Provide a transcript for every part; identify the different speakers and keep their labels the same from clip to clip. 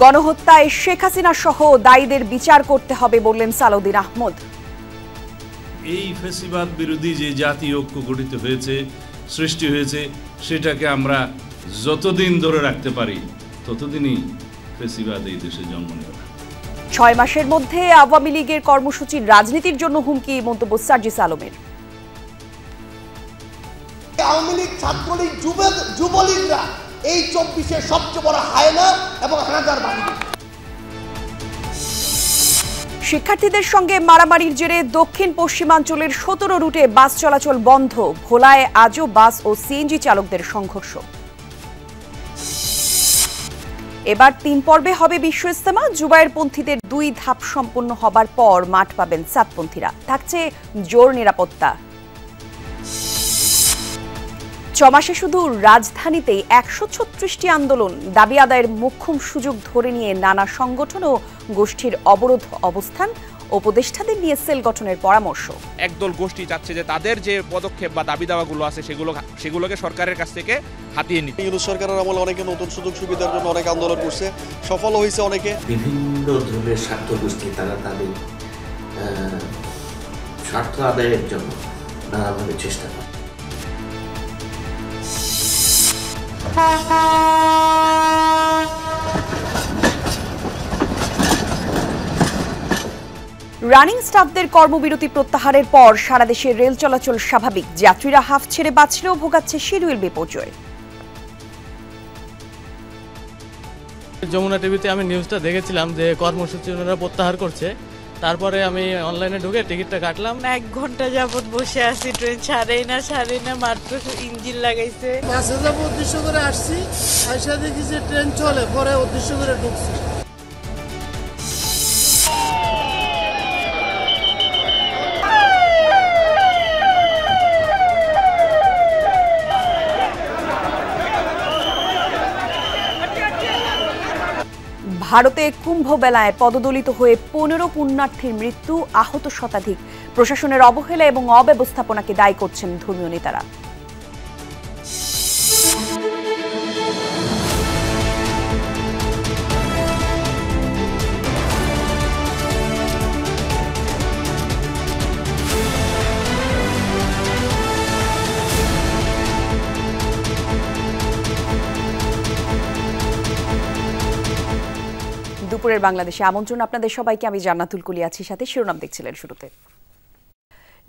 Speaker 1: গণহত্যায় শেখ হাসিনা সহ দায়ীদের বিচার করতে হবে বললেন সালাউদ্দিন আহমদ।
Speaker 2: এই ফ্যাসিবাদ বিরোধী যে জাতীয় ঐক্য গঠিত হয়েছে, সৃষ্টি হয়েছে, সেটাকে আমরা যতদিন ধরে রাখতে পারি ততদিনই ফ্যাসিবাদ এই দেশে জন্ম নেবে।
Speaker 1: 6 মাসের মধ্যে আওয়ামী লীগের কর্মসূচির রাজনীতির জন্য হুমকি, মন্তব্য সার্জিস আলমের।
Speaker 3: আওয়ামী লীগ, ছাত্রলীগ, যুবলীগরা এই 24-এর সবচেয়ে বড় হায়না এবং হানাদার বাহিনী।
Speaker 1: শিক্ষার্থীদের সঙ্গে মারামারির জেরে দক্ষিণ পশ্চিমাঞ্চলের 17 রুটে বাস চলাচল বন্ধ। ভোলায় আজও বাস ও সিএনজি চালকদের সংঘর্ষ। এবার 3 পর্বে হবে বিশ্ব ইজতেমা। জুবায়েরপন্থীদের 2 ধাপ সম্পন্ন হবার পর মাঠ পাবেন সাতপন্থীরা। থাকছে জোর নিরাপত্তা। 6 মাসে শুধু রাজধানীতেই 136টি আন্দোলন, দাবি আদায়ের মোক্ষম সুযোগ ধরে নিয়ে নানা সংগঠন ও গোষ্ঠীর অবরোধ অবস্থান, উপদেষ্টাদের নিয়ে সেল গঠনের পরামর্শ।
Speaker 4: একদল গোষ্ঠী চাচ্ছে যে তাদের যে পদক্ষেপ বা দাবি দাওয়াগুলো আছে সেগুলোকে সরকারের কাছ থেকে হাতিয়ে নিতে।
Speaker 5: ইউনূস সরকারের আমলে অনেকে নতুন সুযোগ সুবিধার জন্য অনেক আন্দোলন করছে, সফল হয়েছে অনেকে।
Speaker 6: বিভিন্ন ধরনের স্বার্থ গোষ্ঠী তারা তাদের স্বার্থ আদায়ের জন্য নানাভাবে চেষ্টা করে।
Speaker 1: রানিং স্টাফদের কর্মবিরতি প্রত্যাহারের পর সারা দেশে রেল চলাচল স্বাভাবিক। যাত্রীরা হাফ ছেড়ে বাঁচলেও ভোগাচ্ছে শিডিউল বিপর্যয়।
Speaker 7: যমুনা টিভিতে আমি নিউজটা দেখেছিলাম যে কর্মসূচি ওনারা প্রত্যাহার করছে। তারপরে আমি অনলাইনে ঢুকে টিকিটটা কাটলাম।
Speaker 8: 1 ঘন্টা যাবত বসে আছি, ট্রেন ছাড়েই না, মাত্র ইঞ্জিন লাগাইছে।
Speaker 9: বাসে যাবো উদ্দেশ্য করে আসছি, আইসা দেখি যে ট্রেন চলে, পরে উদ্দেশ্য করে ঢুকছি।
Speaker 1: ভারতে কুম্ভমেলায় পদদলিত হয়ে 15 পুণ্যার্থীর মৃত্যু, আহত শতাধিক। প্রশাসনের অবহেলা এবং অব্যবস্থাপনাকে দায়ী করছেন ধর্মীয় নেতারা। দুপুরের বাংলাদেশে আমন্ত্রণ আপনাদের সবাইকে। আমি জান্নাতুল কুলি আছি সাথে। শিরোনাম দেখছিলেন শুরুতে।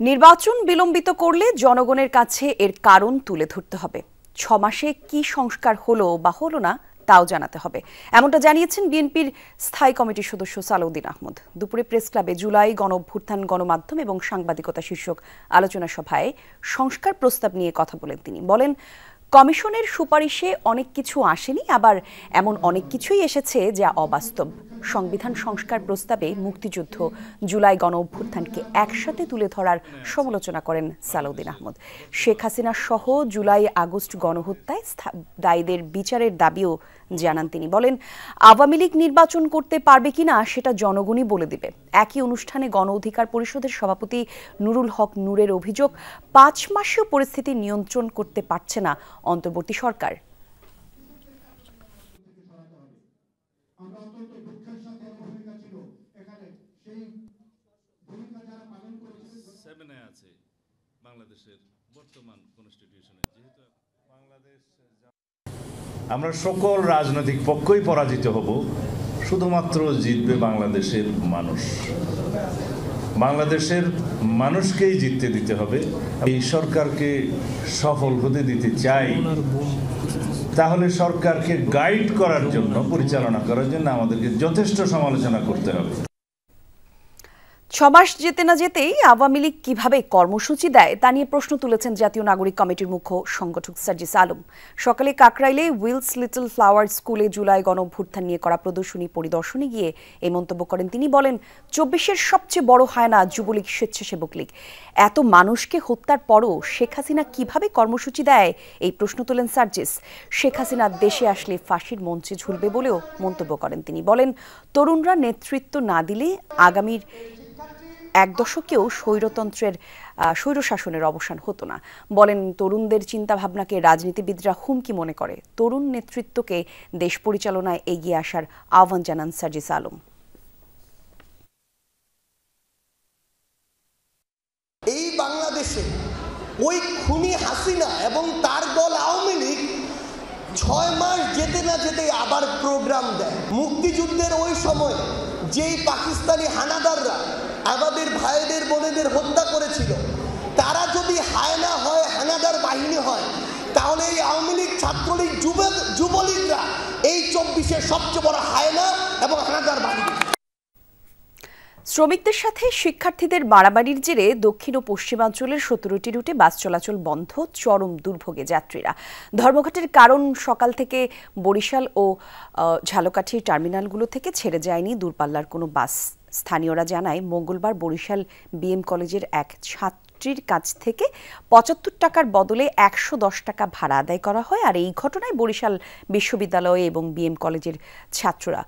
Speaker 1: নির্বাচন বিলম্বিত করলে জনগণের কাছে এর কারণ তুলে ধরতে হবে। 6 মাসে কি সংস্কার হলো বা হলো না তাও জানাতে হবে, এমনটা জানিয়েছেন বিএনপির স্থায়ী কমিটির সদস্য সালাউদ্দিন আহমদ। দুপুরে প্রেস ক্লাবে জুলাই গণঅভ্যুত্থান, গণমাধ্যম এবং সাংবাদিকতা শীর্ষক আলোচনা সভায় সংস্কার প্রস্তাব নিয়ে কথা বলেন তিনি। বলেন, কমিশনের সুপারিশে অনেক কিছু আসেনি, আবার এমন অনেক কিছুই এসেছে যা অবাস্তব। সংবিধান সংস্কার প্রস্তাবে মুক্তিযুদ্ধ, জুলাই গণঅভ্যুত্থানকে একসাথে তুলে ধরার সমালোচনা করেন সালাউদ্দিন আহমদ। শেখ হাসিনা সহ জুলাই আগস্ট গণহত্যায় দায়ীদের বিচারের দাবিও জানান তিনি। বলেন, আওয়ামী লীগ নির্বাচন করতে পারবে কিনা সেটা জনগণই বলে দিবে। একই অনুষ্ঠানে গণ অধিকার পরিষদের সভাপতি নুরুল হক নূরের অভিযোগ, 5 মাসেও পরিস্থিতি নিয়ন্ত্রণ করতে পারছে না অন্তর্বর্তী সরকার।
Speaker 2: আমরা সকল রাজনৈতিক পক্ষই পরাজিত হব, শুধুমাত্র জিতবে বাংলাদেশের মানুষ। বাংলাদেশের মানুষকেই জিততে দিতে হবে। এই সরকারকে সফল হতে দিতে চাই, তাহলে সরকারকে গাইড করার জন্য, পরিচালনা করার জন্য আমাদেরকে যথেষ্ট সমালোচনা করতে হবে।
Speaker 1: 6 মাস যেতে না যেতেই আওয়ামী লীগ কিভাবে কর্মসূচি দেয় তা নিয়ে প্রশ্ন তুলেছেন জাতীয় নাগরিক কমিটির মুখ্য সংগঠক সার্জিস আলম। সকালে কাকরাইলে উইলস লিটল ফ্লাওয়ার স্কুলে জুলাই গণঅভ্যুত্থান নিয়ে করা প্রদর্শনী পরিদর্শনে গিয়ে এই মন্তব্য করেন তিনি। বলেন, 24-এর সবচেয়ে বড় হায়না যুবলীগ, স্বেচ্ছাসেবক লীগ। এত মানুষকে হত্যার পরও শেখ হাসিনা কিভাবে কর্মসূচি দেয় এই প্রশ্ন তোলেন সার্জিস। শেখ হাসিনা দেশে আসলে ফাঁসির মঞ্চে ঝুলবে বলেও মন্তব্য করেন তিনি। বলেন, তরুণরা নেতৃত্ব না দিলে আগামীর এক দশকেও স্বৈরশাসনের অবসান হতো না। বলেন, তরুণদের চিন্তাভাবনাকে রাজনীতিবিদরা হুমকি মনে করে। তরুণ নেতৃত্বকে দেশ পরিচালনায় এগিয়ে আসার আহ্বান জানান সার্জিস আলম।
Speaker 3: এই বাংলাদেশে ওই খুনি হাসিনা এবং তার দল আওয়ামী লীগ 6 মাস যেতে না যেতে আবার প্রোগ্রাম দেয়। মুক্তিযুদ্ধের ওই সময় যেই পাকিস্তানি হানাদাররা আমাদের ভাইদের বোনেদের হত্যা করেছিল, তারা যদি হায়না হয়, হানাদার বাহিনী হয়, তাহলে এই আওয়ামী লীগ, ছাত্রলীগ, যুবলীগরা এই 24-এর সবচেয়ে বড় হায়না এবং হানাদার বাহিনী।
Speaker 1: শ্রমিকদের সাথে শিক্ষার্থীদের বাড়াবাড়ির জেরে দক্ষিণ ও পশ্চিমাঞ্চলের 17টি রুটে বাস চলাচল বন্ধ, চরম দুর্ভোগে যাত্রীরা। ধর্মঘটের কারণ, সকাল থেকে বরিশাল ও ঝালকাঠির টার্মিনালগুলো থেকে ছেড়ে যায়নি দূরপাল্লার কোনো বাস। স্থানীয়রা জানায়, মঙ্গলবার বরিশাল বিএম কলেজের এক ছাত্রীর কাছ থেকে 75 টাকার বদলে 110 টাকা ভাড়া আদায় করা হয়। আর এই ঘটনায় বরিশাল বিশ্ববিদ্যালয় এবং বিএম কলেজের ছাত্ররা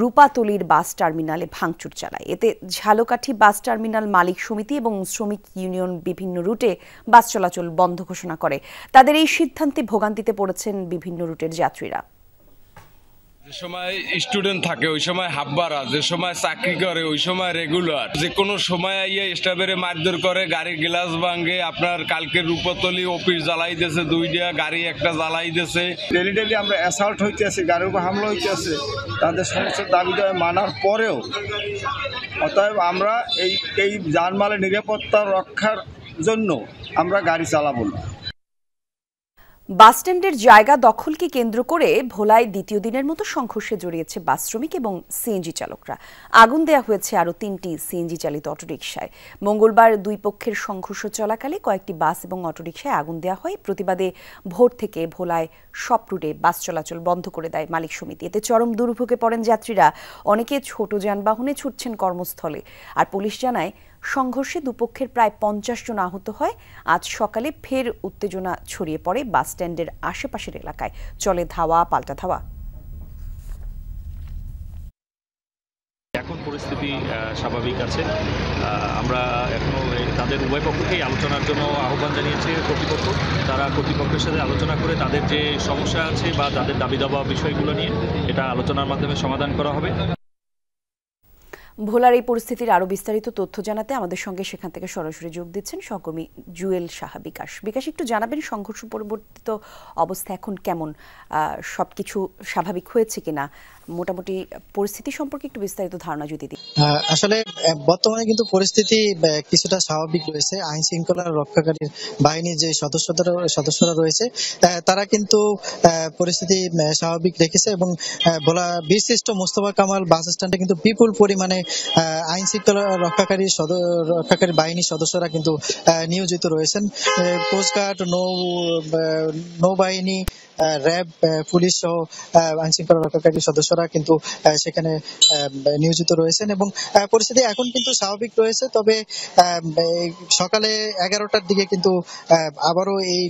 Speaker 1: রূপাতলির বাস টার্মিনালে ভাঙচুর চালায়। এতে ঝালকাঠি বাস টার্মিনাল মালিক সমিতি এবং শ্রমিক ইউনিয়ন বিভিন্ন রুটে বাস চলাচল বন্ধ ঘোষণা করে। তাদের এই সিদ্ধান্তে ভোগান্তিতে পড়েছেন বিভিন্ন রুটের যাত্রীরা।
Speaker 10: যে সময় স্টুডেন্ট থাকে ওই সময় হাফ ভাড়া, যে সময় চাকরি করে ওই সময় রেগুলার, যে কোনো সময় আইয়া স্টাফেরে মারধর করে, গাড়ির গ্লাস ভাঙে। আপনার কালকে রূপতলি অফিস জ্বালাই দিয়েছে, 2টা গাড়ি একটা জ্বালাই দিয়েছে।
Speaker 11: ডেলি আমরা অ্যাসাল্ট হইতে আছে, গাড়ির উপর হামলা হইতে আছে। তাদের সমস্ত দাবি দাবি মানার পরেও অতএব আমরা এই যানমালের নিরাপত্তা রক্ষার জন্য আমরা গাড়ি চালাবো না।
Speaker 1: বাসস্ট্যান্ডের জায়গা দখলকে কেন্দ্র করে ভোলায় দ্বিতীয় দিনের মতো সংঘর্ষে জড়িয়েছে বাস শ্রমিক এবং সিএনজি চালকরা। আগুন দেয়া হয়েছে আরও 3টি সিএনজি চালিত অটোরিকশায়। মঙ্গলবার দুই পক্ষের সংঘর্ষ চলাকালে কয়েকটি বাস এবং অটোরিকশায় আগুন দেওয়া হয়। প্রতিবাদে ভোর থেকে ভোলায় সব রুটে বাস চলাচল বন্ধ করে দেয় মালিক সমিতি। এতে চরম দুর্ভোগে পড়েন যাত্রীরা। অনেকে ছোট যানবাহনে ছুটছেন কর্মস্থলে। আর পুলিশ জানায়, সংঘর্ষে দুপক্ষের প্রায় 50 জন আহত হয়। আজ সকালে ফের উত্তেজনা ছড়িয়ে পড়ে বাস স্ট্যান্ডের আশেপাশের এলাকায়। চলে ধাওয়া পাল্টা ধাওয়া।
Speaker 12: এখন পরিস্থিতি স্বাভাবিক আছে। আমরা এখনো তাদের উভয় পক্ষকেই আলোচনার জন্য আহ্বান জানিয়েছে কর্তৃপক্ষ। তারা কর্তৃপক্ষের সাথে আলোচনা করে তাদের যে সমস্যা আছে বা তাদের দাবি দাবা বিষয়গুলো নিয়ে এটা আলোচনার মাধ্যমে সমাধান করা হবে।
Speaker 1: ভোলার এই পরিস্থিতির আরও বিস্তারিত তথ্য জানাতে আমাদের সঙ্গে সেখান থেকে সরাসরি যোগ দিচ্ছেন সহকর্মী জুয়েল সাহা বিকাশ। বিকাশ, একটু জানাবেন সংঘর্ষ পরিবর্তিত অবস্থা এখন কেমন? সবকিছু স্বাভাবিক হয়েছে কিনা? মোটামুটি পরিস্থিতি সম্পর্কে একটু বিস্তারিত ধারণা যদি দিই।
Speaker 13: আসলে বর্তমানে কিন্তু পরিস্থিতি কিছুটা স্বাভাবিক রয়েছে। আইন শৃঙ্খলা রক্ষাকারী বাহিনীর যে সদস্যরা রয়েছে তারা কিন্তু পরিস্থিতি স্বাভাবিক রেখেছে এবং ভোলা বীরশ্রেষ্ঠ মোস্তফা কামাল বাস স্ট্যান্ডে কিন্তু বিপুল পরিমাণে আইন শৃঙ্খলা রক্ষাকারী বাহিনীর সদস্যরা কিন্তু নিয়োজিত রয়েছেন। কোস্টগার্ড, নৌবাহিনী, র্যাব, পুলিশ সহ আইন শৃঙ্খলা রক্ষাকারী সদস্যরা কিন্তু সেখানে নিয়োজিত রয়েছেন এবং পরিস্থিতি এখন কিন্তু স্বাভাবিক রয়েছে। তবে সকালে 11টার দিকে কিন্তু আবারও এই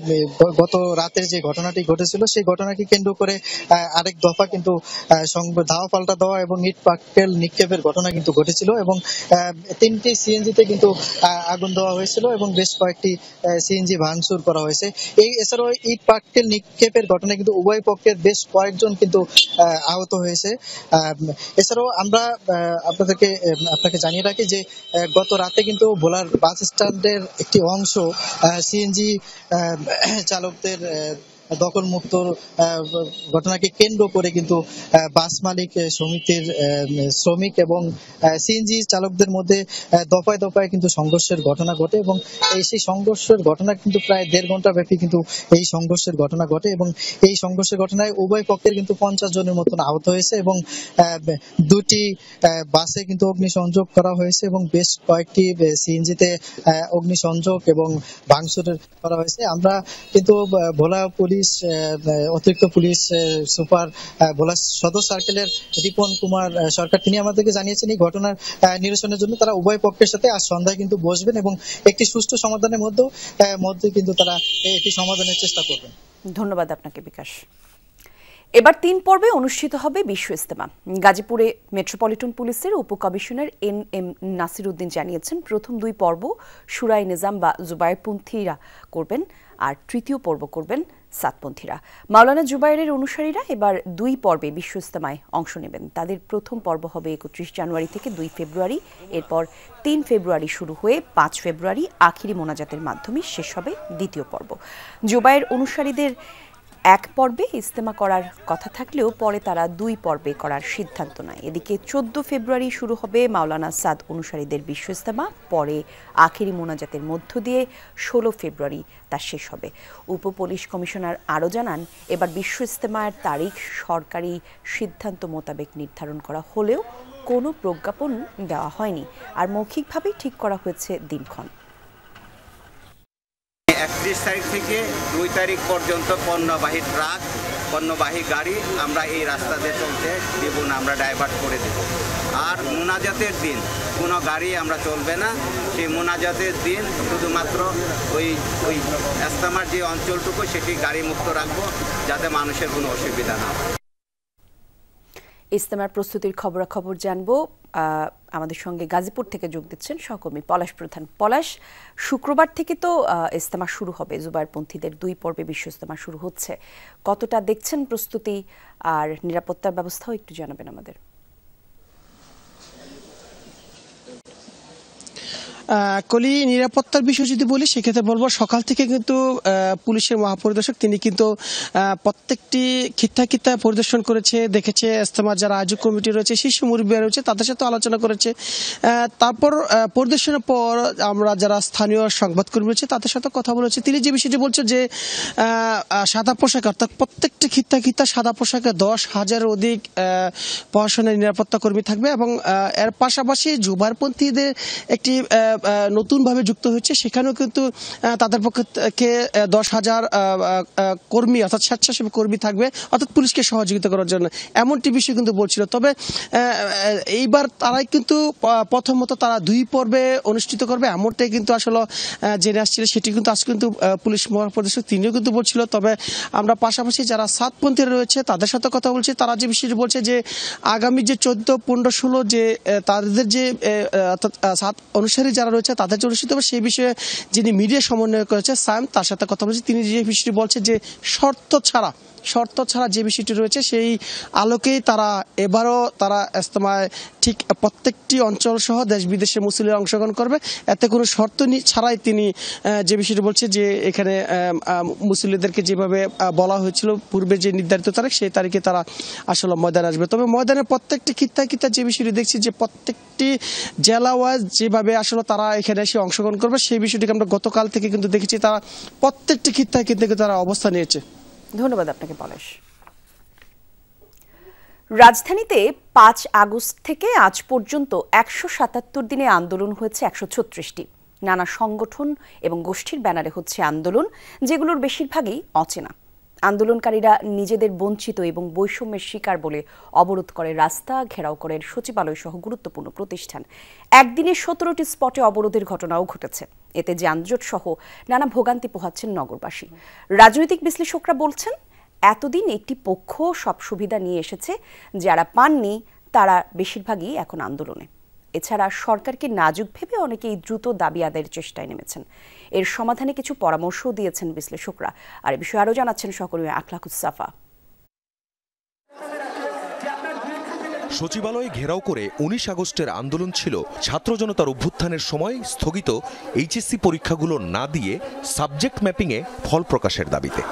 Speaker 13: গত রাতের যে ঘটনাটি ঘটেছিল সেই ঘটনাকে কেন্দ্র করে আরেক দফা কিন্তু ধাওয়া পাল্টা দেওয়া এবং ইট পাটকেল নিক্ষেপের ঘটনা কিন্তু ঘটেছিল এবং 3টি সিএনজিতে কিন্তু আগুন দেওয়া হয়েছিল এবং বেশ কয়েকটি সিএনজি ভাঙচুর করা হয়েছে। এছাড়াও ইট পাটকেল নিক্ষেপের ঘটনায় কিন্তু উভয় পক্ষের বেশ কয়েকজন কিন্তু আহত হয়েছে। এছাড়াও আমরা আপনাকে জানিয়ে রাখি যে গত রাতে কিন্তু ভোলার বাস স্ট্যান্ডের একটি অংশ সিএনজি চালকদের দখল মুক্ত ঘটনাকে কেন্দ্র করে কিন্তু বাস মালিক সমিতির শ্রমিক এবং সিএনজি চালকদের মধ্যে দফায় দফায় কিন্তু সংঘর্ষের ঘটনা ঘটে এবং সেই সংঘর্ষের ঘটনা কিন্তু প্রায় 1.5 ঘন্টা ব্যাপী কিন্তু এই সংঘর্ষের ঘটনা ঘটে এবং এই সংঘর্ষের ঘটনায় উভয় পক্ষের কিন্তু 50 জনের মতন আহত হয়েছে এবং 2টি বাসে কিন্তু অগ্নিসংযোগ করা হয়েছে এবং বেশ কয়েকটি সিএনজিতে অগ্নিসংযোগ এবং ভাঙচুর করা হয়েছে। আমরা কিন্তু ভোলা পুলিশ অতিরিক্ত পুলিশ সুপার ভোলা সদর সার্কেলের রিপন কুমার সরকার তিনি আমাদেরকে জানিয়েছেন এই ঘটনার নিরসনের জন্য তারা উভয় পক্ষের সাথে আজ সন্ধ্যায় কিন্তু বসবেন এবং একটি সুষ্ঠু সমাধানের মধ্যে কিন্তু তারা একটি সমাধানের চেষ্টা করবেন।
Speaker 1: ধন্যবাদ আপনাকে বিকাশ। এবার 3 পর্বে অনুষ্ঠিত হবে বিশ্ব ইজতেমা। গাজীপুরে মেট্রোপলিটন পুলিশের উপকমিশনার NM নাসির উদ্দিন জানিয়েছেন, প্রথম 2 পর্ব শুরাই নিজাম বা জুবায়েরপন্থীরা করবেন, আর তৃতীয় পর্ব করবেন সাতপন্থীরা। মাওলানা জুবায়েরের অনুসারীরা এবার 2 পর্বে বিশ্ব ইজতেমায় অংশ নেবেন। তাদের প্রথম পর্ব হবে 31 জানুয়ারি থেকে 2 ফেব্রুয়ারি, এরপর 3 ফেব্রুয়ারি শুরু হয়ে 5 ফেব্রুয়ারি আখিরি মোনাজাতের মাধ্যমে শেষ হবে দ্বিতীয় পর্ব। জুবায়ের অনুসারীদের 1 পর্বে ইজতেমা করার কথা থাকলেও পরে তারা 2 পর্বে করার সিদ্ধান্ত নেয়। এদিকে 14 ফেব্রুয়ারি শুরু হবে মাওলানা সাদ অনুসারীদের বিশ্ব ইজতেমা, পরে আখেরি মোনাজাতের মধ্য দিয়ে 16 ফেব্রুয়ারি তা শেষ হবে। উপ পুলিশ কমিশনার আরও জানান, এবার বিশ্ব ইজতেমার তারিখ সরকারি সিদ্ধান্ত মোতাবেক নির্ধারণ করা হলেও কোনো প্রজ্ঞাপন দেওয়া হয়নি, আর মৌখিকভাবেই ঠিক করা হয়েছে দিনক্ষণ।
Speaker 14: 31 তারিখ থেকে 2 তারিখ পর্যন্ত পণ্যবাহী ট্রাক, পণ্যবাহী গাড়ি আমরা এই রাস্তা দিয়ে চলতে দেব না, আমরা ডাইভার্ট করে দেব। আর মোনাজাতের দিন কোনো গাড়ি আমরা চলবে না। সেই মোনাজাতের দিন শুধুমাত্র ওই ইজতেমার যে অঞ্চলটুকু সেটি গাড়ি মুক্ত রাখবো, যাতে মানুষের কোনো অসুবিধা না হয়।
Speaker 1: ইজতেমার প্রস্তুতির খবরাখবর জানবো। আমাদের সঙ্গে গাজীপুর থেকে যোগ দিচ্ছেন সহকর্মী পলাশ প্রধান। পলাশ, শুক্রবার থেকে তো ইজতেমা শুরু হবে, জুবায়েরপন্থীদের 2 পর্বে বিশ্ব ইজতেমা শুরু হচ্ছে। কতটা দেখছেন প্রস্তুতি আর নিরাপত্তার ব্যবস্থাও একটু জানাবেন আমাদের।
Speaker 15: কলি, নিরাপত্তার বিষয় যদি বলি সেক্ষেত্রে বলবো সকাল থেকে কিন্তু পুলিশের মহাপরিদর্শক তিনি কিন্তু প্রত্যেকটি খিত্তা পরিদর্শন করেছে, দেখেছে ইজতেমার যারা আয়োজক কমিটি রয়েছে, শীর্ষ মুরব্বীরা রয়েছে, তাদের সাথে আলোচনা করেছে। তারপর পরিদর্শনের পর আমরা যারা স্থানীয় সংবাদকর্মী রয়েছে তাদের সাথে কথা বলেছে। তিনি যে বিষয়টি বলছেন যে সাদা পোশাক, অর্থাৎ প্রত্যেকটি খিত্তা সাদা পোশাকে 10,000-এর অধিক প্রশাসনের নিরাপত্তা কর্মী থাকবে, এবং এর পাশাপাশি জুবায়েরপন্থীদের একটি নতুনভাবে যুক্ত হয়েছে, সেখানেও কিন্তু তাদের পক্ষে 10,000 কর্মী অর্থাৎ স্বেচ্ছাসেবী কর্মী থাকবে, অর্থাৎ পুলিশকে সহযোগিতা করার জন্য, এমনটি বিষয় কিন্তু বলছিল। তবে এইবার তারাই কিন্তু প্রথমত তারা 2 পর্বে অনুষ্ঠিত করবে, এমনটাই কিন্তু আসলে জেনে আসছিল। সেটি কিন্তু আজ কিন্তু পুলিশ মহাপরিদর্শক তিনিও কিন্তু বলছিল। তবে আমরা পাশাপাশি যারা সাতপন্থীরা রয়েছে তাদের সাথে কথা বলছি, তারা যে বিষয়টি বলছে যে আগামী যে 14, 15, 16 যে তাদের যে অর্থাৎ সাত অনুসারী যারা রয়েছে তাদের যে অনুষ্ঠিত হবে সেই বিষয়ে যিনি মিডিয়া সমন্বয় করেছে সায়েম, তার সাথে কথা বলছি। তিনি যে বিষয়টি বলছে যে শর্ত ছাড়া যে বিষয়টি রয়েছে সেই আলোকেই তারা এবারও তারা ইজতেমায় ঠিক প্রত্যেকটি অঞ্চল সহ দেশ বিদেশের মুসলিমরা অংশগ্রহণ করবে, এতে কোনো শর্ত ছাড়াই তিনি যে বিষয়টি বলছে যে এখানে মুসলিমদেরকে যেভাবে বলা হয়েছিল পূর্বে যে নির্ধারিত তারিখ, সেই তারিখে তারা আসলে ময়দানে আসবে। তবে ময়দানের প্রত্যেকটি খিত্তা যে বিষয়টি দেখছি যে প্রত্যেকটি জেলা ওয়াইজ যেভাবে আসলে তারা এখানে এসে অংশগ্রহণ করবে সেই বিষয়টিকে আমরা গতকাল থেকে কিন্তু দেখেছি, তারা প্রত্যেকটি খিত্তা তারা অবস্থান নিয়েছে।
Speaker 1: ধন্যবাদ আপনাকে পলাশ। রাজধানীতে 5 আগস্ট থেকে আজ পর্যন্ত 177 দিনে আন্দোলন হয়েছে 136টি। নানা সংগঠন এবং গোষ্ঠীর ব্যানারে হচ্ছে আন্দোলন, যেগুলোর বেশিরভাগই অচেনা। আন্দোলনকারীরা নিজেদের বঞ্চিত এবং বৈষম্যের শিকার বলে অবরোধ করে রাস্তা, ঘেরাও করে সচিবালয় সহ গুরুত্বপূর্ণ প্রতিষ্ঠান। একদিনে 17টি স্পটে অবরোধের ঘটনাও ঘটেছে। এতে যানজট সহ নানা ভোগান্তি পোহাচ্ছেন নগরবাসী। রাজনৈতিক বিশ্লেষকরা বলছেন, এতদিন একটি পক্ষ সব সুবিধা নিয়ে এসেছে, যারা পাননি তারা বেশিরভাগই এখন আন্দোলনে। এছাড়া সরকারকে নাজুক ভেবে অনেকেই দ্রুত দাবি আদায়ের চেষ্টায় নেমেছেন। এর সমাধানে কিছু পরামর্শও দিয়েছেন বিশ্লেষকরা। আর এ বিষয়ে আরও জানাচ্ছেন সহকর্মী আখলাকুস সাফা।
Speaker 16: সচিবালয় ঘেরাও করে 19 আগস্টের আন্দোলন ছিল ছাত্র জনতার অভ্যুত্থানের সময় স্থগিত এইচএসসি পরীক্ষাগুলো না দিয়ে সাবজেক্ট ম্যাপিংয়ে ফল প্রকাশের দাবিতে।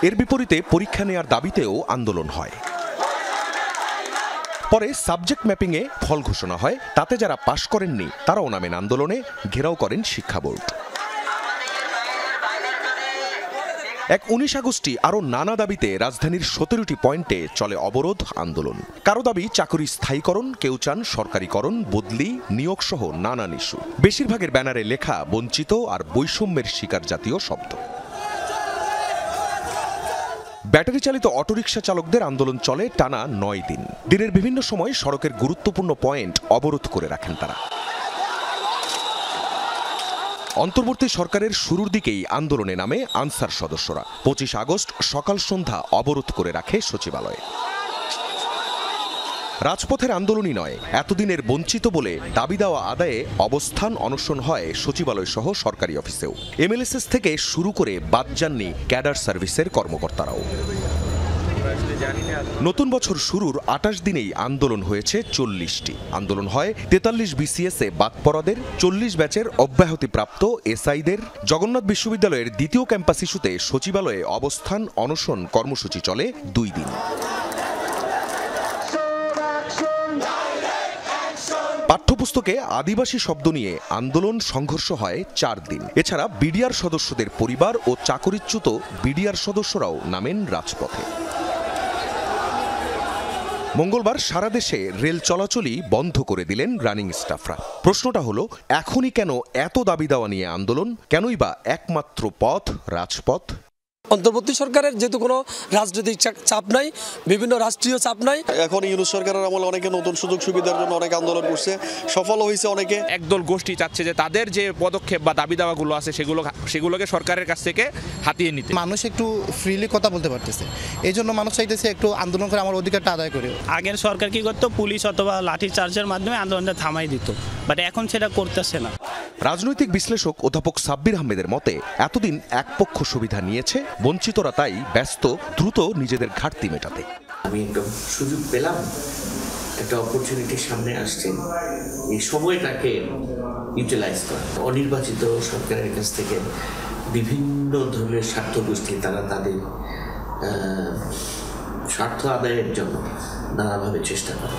Speaker 16: এর বিপরীতে পরীক্ষা নেয়ার দাবিতেও আন্দোলন হয়। পরে সাবজেক্ট ম্যাপিংয়ে ফল ঘোষণা হয়, তাতে যারা পাশ করেননি তারাও নামেন আন্দোলনে, ঘেরাও করেন শিক্ষা বোর্ড। 19 আগস্টই আরও নানা দাবিতে রাজধানীর 17টি পয়েন্টে চলে অবরোধ আন্দোলন। কারো দাবি চাকরি স্থায়ীকরণ, কেউ চান সরকারিকরণ, বদলি, নিয়োগ সহ নানান ইস্যু। বেশিরভাগের ব্যানারে লেখা বঞ্চিত আর বৈষম্যের শিকার জাতীয় শব্দ। ব্যাটারি চালিত অটোরিকশা চালকদের আন্দোলন চলে টানা 9 দিন। দিনের বিভিন্ন সময় সড়কের গুরুত্বপূর্ণ পয়েন্ট অবরোধ করে রাখেন তারা। অন্তর্বর্তী সরকারের শুরুর দিকেই আন্দোলনে নামে আনসার সদস্যরা 25 আগস্ট সকাল সন্ধ্যা অবরোধ করে রাখে সচিবালয়। রাজপথের আন্দোলনই নয়, এতদিনের বঞ্চিত বলে দাবি দেওয়া আদায়ে অবস্থান অনশন হয় সচিবালয় সহ সরকারি অফিসেও। এমএলএসএস থেকে শুরু করে বাদ যাননি ক্যাডার সার্ভিসের কর্মকর্তারাও। নতুন বছর শুরুর 28 দিনেই আন্দোলন হয়েছে 40টি। আন্দোলন হয় 43 বিসিএসে বাদ পড়াদের, 40 ব্যাচের অব্যাহতিপ্রাপ্ত এসআইদের। জগন্নাথ বিশ্ববিদ্যালয়ের দ্বিতীয় ক্যাম্পাস ইস্যুতে সচিবালয়ে অবস্থান অনশন কর্মসূচি চলে 2 দিন। পাঠ্যপুস্তকে আদিবাসী শব্দ নিয়ে আন্দোলন সংঘর্ষ হয় 4 দিন। এছাড়া বিডিআর সদস্যদের পরিবার ও চাকরিচ্যুত বিডিআর সদস্যরাও নামেন রাজপথে। মঙ্গলবার সারা দেশে রেল চলাচলই বন্ধ করে দিলেন রানিং স্টাফরা। প্রশ্নটা হলো, এখনই কেন এত দাবি দেওয়া নিয়ে আন্দোলন? কেনই বা একমাত্র পথ রাজপথ?
Speaker 17: অন্তর্বর্তী সরকারের যেহেতু কোনো রাজনৈতিক চাপ নাই, বিভিন্ন রাষ্ট্রীয় চাপ নাই।
Speaker 5: এখন ইউনূস সরকারের আমলে অনেকে নতুন সুযোগ সুবিধার জন্য অনেক আন্দোলন করছে, সফল হয়েছে অনেকে।
Speaker 4: একদল গোষ্ঠী চাচ্ছে যে তাদের যে পদক্ষেপ বা দাবি দাওয়াগুলো আছে সেগুলোকে সরকারের কাছ থেকে হাতিয়ে নিতে।
Speaker 18: মানুষ একটু ফ্রিলি কথা বলতে পারতেছে, এই জন্য মানুষ চাইতেছে একটু আন্দোলন করে আমার অধিকারটা আদায় করে।
Speaker 19: আগের সরকার কি করতো, পুলিশ অথবা লাঠি চার্জের মাধ্যমে আন্দোলনটা থামাই দিত, বাট এখন সেটা করতেছে না।
Speaker 16: রাজনৈতিক বিশ্লেষক অধ্যাপক সাব্বির আহমেদের মতে, এতদিন এক পক্ষ সুবিধা নিয়েছে, বঞ্চিতরা তাই ব্যস্ত দ্রুত নিজেদের ঘাটতি মেটাতে।
Speaker 6: আমি একটা সুযোগ পেলাম, একটা অপরচুনিটির সামনে আসছে, এই সময়টাকে ইউটিলাইজ করা। অনির্বাচিত সরকারের কাছ থেকে বিভিন্ন ধরনের স্বার্থ গোষ্ঠী তারা তাদের স্বার্থ আদায়ের জন্য নানাভাবে চেষ্টা করে।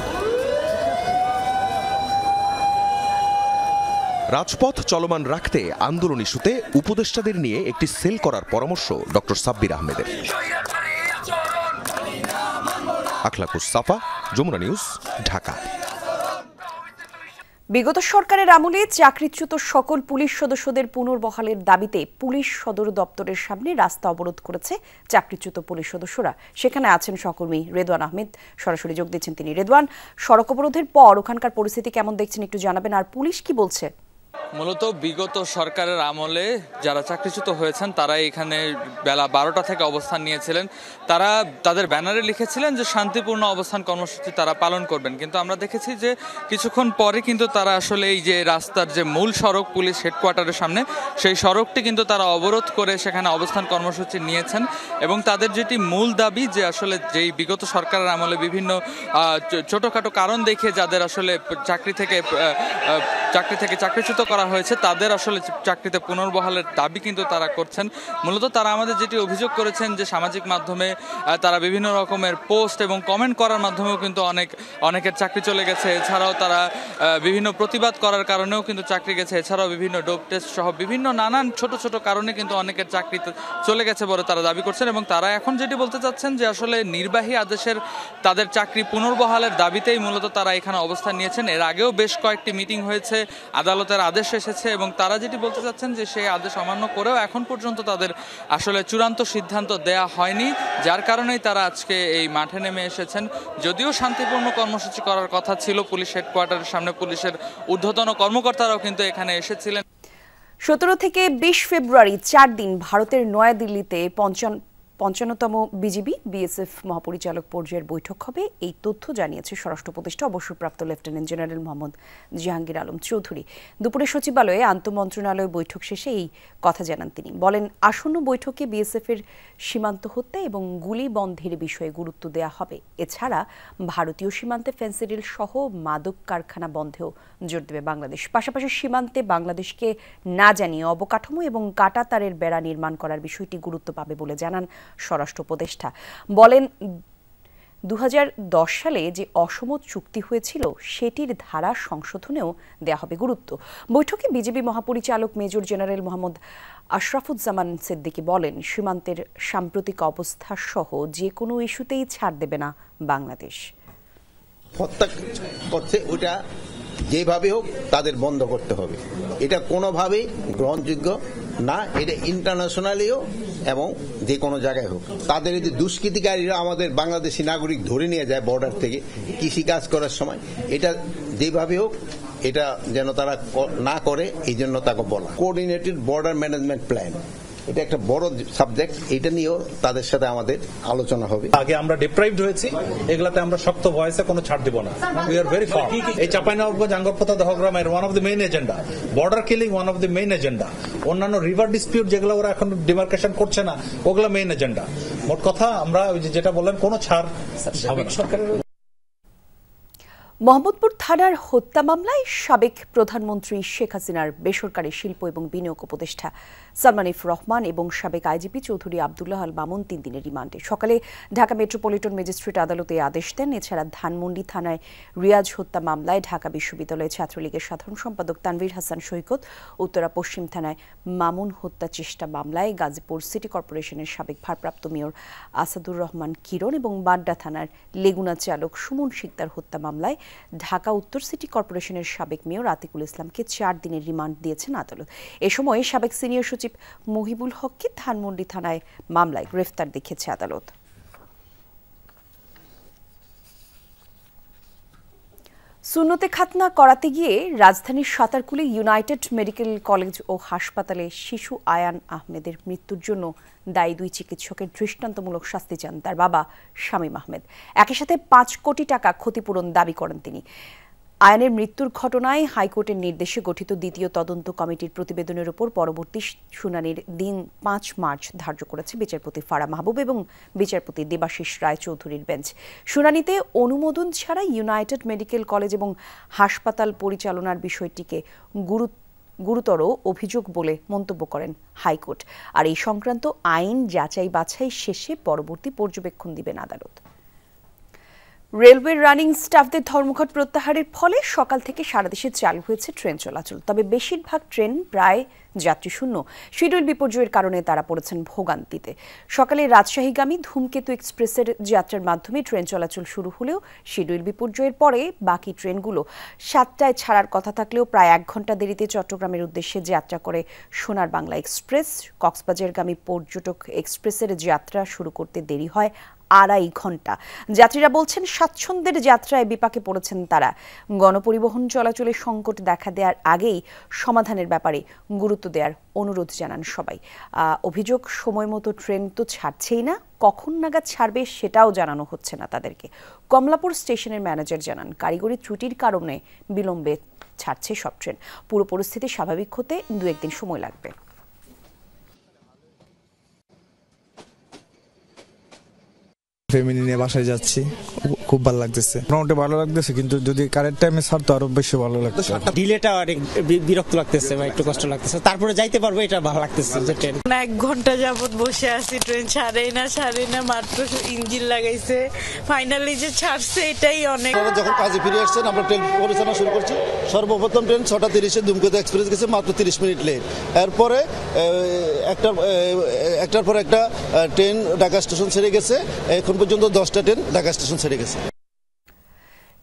Speaker 16: রাজপথ চলমান রাখতে আন্দোলন ইস্যুতে উপদেষ্টাদের নিয়ে একটি সেল করার পরামর্শ ডক্টর সাব্বির আহমেদের। আখলাকুস সাফা, যমুনা নিউজ, ঢাকা।
Speaker 1: বিগত সরকারের আমলে চাকরিচ্যুত সকল পুলিশ সদস্যদের পুনর্বহালের দাবিতে পুলিশ সদর দপ্তরের সামনে রাস্তা অবরোধ করেছে চাকরিচ্যুত পুলিশ সদস্যরা। সেখানে আছেন সহকর্মী রেদওয়ান আহমেদ, সরাসরি যোগ দিচ্ছেন তিনি। রেদওয়ান, সড়ক অবরোধের পর ওখানকার পরিস্থিতি কেমন দেখছেন একটু জানাবেন, আর পুলিশ কি বলছে?
Speaker 20: মূলত বিগত সরকারের আমলে যারা চাকরিচ্যুত হয়েছেন তারা এখানে বেলা 12টা থেকে অবস্থান নিয়েছিলেন। তারা তাদের ব্যানারে লিখেছিলেন যে শান্তিপূর্ণ অবস্থান কর্মসূচি তারা পালন করবেন, কিন্তু আমরা দেখেছি যে কিছুক্ষণ পরে কিন্তু তারা আসলে এই যে রাস্তার যে মূল সড়ক পুলিশ হেডকোয়ার্টারের সামনে, সেই সড়কটি কিন্তু তারা অবরোধ করে সেখানে অবস্থান কর্মসূচি নিয়েছেন। এবং তাদের যেটি মূল দাবি যে আসলে যেই বিগত সরকারের আমলে বিভিন্ন ছোটোখাটো কারণ দেখিয়ে যাদের আসলে চাকরি থেকে চাকরিচ্যুত করা হয়েছে তাদের আসলে চাকরিতে পুনর্বহালের দাবি কিন্তু তারা করছেন। মূলত তারা আমাদের যেটি অভিযোগ করেছেন যে সামাজিক মাধ্যমে তারা বিভিন্ন রকমের পোস্ট এবং কমেন্ট করার মাধ্যমেও কিন্তু অনেকের চাকরি চলে গেছে। এছাড়াও তারা বিভিন্ন প্রতিবাদ করার কারণেও কিন্তু চাকরি গেছে। এছাড়াও বিভিন্ন ডোপ টেস্ট সহ বিভিন্ন নানান ছোট ছোট কারণে কিন্তু অনেকের চাকরি চলে গেছে বলে তারা দাবি করছেন। এবং তারা এখন যেটি বলতে চাচ্ছেন যে আসলে নির্বাহী আদেশের তাদের চাকরি পুনর্বহালের দাবিতেই মূলত তারা এখানে অবস্থান নিয়েছেন। এর আগেও বেশ কয়েকটি মিটিং হয়েছে, আদালতের আদেশ এসেছে এবং তারা যেটি বলতে চাচ্ছেন যে সেই আদেশ অমান্য করেও এখন পর্যন্ত তাদের আসলে চূড়ান্ত সিদ্ধান্ত দেয়া হয়নি, যার কারণেই তারা আজকে এই মাঠে নেমে এসেছেন। যদিও শান্তিপূর্ণ কর্মসূচি করার কথা ছিল, পুলিশ হেডকোয়ার্টারের সামনে পুলিশের ঊর্ধ্বতন কর্মকর্তারাও কিন্তু এখানে এসেছিলেন।
Speaker 1: 17 থেকে 20 ফেব্রুয়ারি 4 দিন ভারতের নয়াদিল্লিতে 55তম বিজিবি বিএসএফ মহাপরিচালক পর্যায়ের বৈঠক হবে, এই তথ্য জানিয়েছে স্বরাষ্ট্র উপদেষ্টা অবসরপ্রাপ্ত লেফটেন্যান্ট জেনারেল মোহাম্মদ জাহাঙ্গীর আলম চৌধুরী। দুপুরে সচিবালয়ে আন্তঃমন্ত্রণালয় বৈঠক শেষে এই কথা জানান তিনি। বলেন, আসন্ন বৈঠকে বিএসএফের সীমান্ত হত্যা এবং গুলি বন্ধের বিষয়ে গুরুত্ব দেওয়া হবে। এছাড়া ভারতীয় সীমান্তে ফেন্সিডিল সহ মাদক কারখানা বন্ধেও জোর দেবে বাংলাদেশ। পাশাপাশি সীমান্তে বাংলাদেশকে না জানিয়ে অবকাঠামো এবং কাঁটাতারের বেড়া নির্মাণ করার বিষয়টি গুরুত্ব পাবে বলে জানান স্বরাষ্ট্র উপদেষ্টা। বলেন, 2010 সালে যে অসম চুক্তি হয়েছিল সেটির ধারা সংশোধনেও দেয়া হবে গুরুত্ব। বৈঠকে বিজিবি মহাপরিচালক মেজর জেনারেল মোহাম্মদ আশরাফুজ্জামান সিদ্দিকী বলেন, সীমান্তের সাম্প্রতিক অবস্থা সহ যে কোনো ইস্যুতেই ছাড় দেবে না বাংলাদেশ।
Speaker 21: হত্যা করছে ওটা যেভাবে হোক তাদের বন্ধ করতে হবে, এটা কোনোভাবেই গ্রহণযোগ্য না। এটা ইন্টারন্যাশনালিও এবং যে কোনো জায়গায় হোক। তাদের এই যে দুষ্কৃতিকারীরা আমাদের বাংলাদেশি নাগরিক ধরে নিয়ে যায় বর্ডার থেকে কৃষি কাজ করার সময়, এটা যেভাবে হোক এটা যেন তারা না করে, এই জন্য তাকে বলা। কোঅর্ডিনেটেড বর্ডার ম্যানেজমেন্ট প্ল্যান, এটা একটা বড় সাবজেক্ট, এটা নিয়েও তাদের সাথে আমাদের আলোচনা হবে।
Speaker 7: আগে আমরা ডিপ্রাইভড হয়েছি, এগুলাতে আমরা শক্ত ভয়েসে কোনো ছাড় দিব না। We are very firm. এই চাঁপাইনবাবগঞ্জ, আঙ্গরপোতা, দহগ্রামের one of the main agenda, border killing one of the main agenda, অন্যান্য রিভার ডিসপিউট যেগুলো ওরা এখন ডিমার্কেশন করছে না, ওগুলো মেইন এজেন্ডা। মোট কথা আমরা যেটা বললেন, কোনো ছাড় হবে না সরকারের।
Speaker 1: মোহাম্মদপুর থানার হত্যা মামলায় সাবেক প্রধানমন্ত্রী শেখ হাসিনার বেসরকারি শিল্প এবং বিনিয়োগ উপদেষ্টা সালমানিফ রহমান এবং সাবেক আইজিপি চৌধুরী আব্দুল্লাহ আল মামুন 3 দিনের রিমান্ডে। সকালে ঢাকা মেট্রোপলিটন ম্যাজিস্ট্রেট আদালতে আদেশ দেন। এছাড়া ধানমন্ডি থানায় রিয়াজ হত্যা মামলায় ঢাকা বিশ্ববিদ্যালয় ছাত্রলীগের সাধারণ সম্পাদক তানভীর হাসান সৈকত, উত্তরা পশ্চিম থানায় মামুন হত্যা চেষ্টা মামলায় গাজীপুর সিটি কর্পোরেশনের সাবেক ভারপ্রাপ্ত মেয়র আসাদুর রহমান কিরণ এবং বাড্ডা থানার লেগুনা চালক সুমন শিকদার হত্যা মামলায় ঢাকা উত্তর সিটি কর্পোরেশনের সাবেক মেয়র আতিকুল ইসলামকে 4 দিনের রিমান্ড দিয়েছেন আদালত। এ সময় সাবেক সিনিয়র সচিব মহিবুল হককে ধানমন্ডি থানায় মামলায় গ্রেফতার দেখিয়েছে আদালত। সুন্নতে খাতনা করাতে গিয়ে রাজধানীর সাতারকুলে ইউনাইটেড মেডিকেল কলেজ ও হাসপাতালে শিশু আয়ান আহমেদের মৃত্যুর জন্য দায়ী 2 চিকিৎসকের দৃষ্টান্তমূলক শাস্তি চান তার বাবা শামীম আহমেদ। একই সাথে 5 কোটি টাকা ক্ষতিপূরণ দাবি করেন তিনি। আয়ানের মৃত্যুর ঘটনায় হাইকোর্টের নির্দেশে গঠিত দ্বিতীয় তদন্ত কমিটির প্রতিবেদনের উপর পরবর্তী শুনানির দিন 5 মার্চ ধার্য করেছে বিচারপতি ফারা মাহবুব এবং বিচারপতি দেবাশিস রায় চৌধুরীর বেঞ্চ। শুনানিতে অনুমোদন ছাড়া ইউনাইটেড মেডিকেল কলেজ এবং হাসপাতাল পরিচালনার বিষয়টিকে গুরুতর অভিযোগ বলে মন্তব্য করেন হাইকোর্ট। আর এই সংক্রান্ত আইন যাচাই বাছাই শেষে পরবর্তী পর্যবেক্ষণ দিবেন আদালত। রেলওয়ের রানিং স্টাফদের ধর্মঘট প্রত্যাহারের ফলে সকাল থেকে সারা দেশে চালু হয়েছে ট্রেন চলাচল। তবে বেশিরভাগ ট্রেন প্রায় যাত্রীশূন্য। শিডিউল বিপর্যয়ের কারণে তারা পড়েছেন ভোগান্তিতে। সকালে রাজশাহীগামী ধূমকেতু এক্সপ্রেসের যাত্রার মাধ্যমে ট্রেন চলাচল শুরু হলেও শিডিউল বিপর্যয়ের পরে বাকি ট্রেনগুলো 7টায় ছাড়ার কথা থাকলেও প্রায় 1 ঘন্টা দেরিতে চট্টগ্রামের উদ্দেশ্যে যাত্রা করে সোনার বাংলা এক্সপ্রেস। কক্সবাজারগামী পর্যটক এক্সপ্রেসের যাত্রা শুরু করতে দেরি হয় 2.5 ঘন্টা। যাত্রীরা বলছেন স্বাচ্ছন্দ্যের যাত্রায় বিপাকে পড়েছেন তারা। গণপরিবহন চলাচলে সংকট দেখা দেওয়ার আগেই সমাধানের ব্যাপারে গুরুত্ব দেওয়ার অনুরোধ জানান সবাই। অভিযোগ, সময় মতো ট্রেন তো ছাড়ছেই না, কখন নাগাদ ছাড়বে সেটাও জানানো হচ্ছে না তাদেরকে। কমলাপুর স্টেশনের ম্যানেজার জানান, কারিগরি ত্রুটির কারণে বিলম্বে ছাড়ছে সব ট্রেন। পুরো পরিস্থিতি স্বাভাবিক হতে 2-1 দিন সময় লাগবে।
Speaker 22: ফ্যামিলি নিয়ে বাসায় যাচ্ছি, খুব ভালো লাগতেছে। মোটামুটি ভালো লাগতেছে, কিন্তু যদি কারেন্ট টাইমে ছাড়তো আরো বেশি ভালো লাগতো।
Speaker 19: ডিলেটা অনেক বিরক্ত লাগতেছে বা একটু কষ্ট লাগতেছে, তারপরে যাইতে পারবো এটা ভালো লাগতেছে। যে ট্রেন
Speaker 8: 1 ঘন্টা যাবত বসে আছি, ট্রেন ছাড়েই না, মাত্র ইঞ্জিন লাগাইছে, ফাইনালি যে ছাড়ছে এটাই অনেক।
Speaker 11: যখন কাজে ফিরে আসছেন আমরা ট্রেন পরিচালনা শুরু করছি। সর্বপ্রথম ট্রেন 6:30-এ ধূমকেতু এক্সপ্রেস গেছে, মাত্র 30 মিনিট লেট। এরপরে একটার পর একটা ট্রেন ঢাকা স্টেশন ছেড়ে গেছে। এখন পর্যন্ত 10টা ট্রেন ঢাকা স্টেশন ছেড়ে গেছে।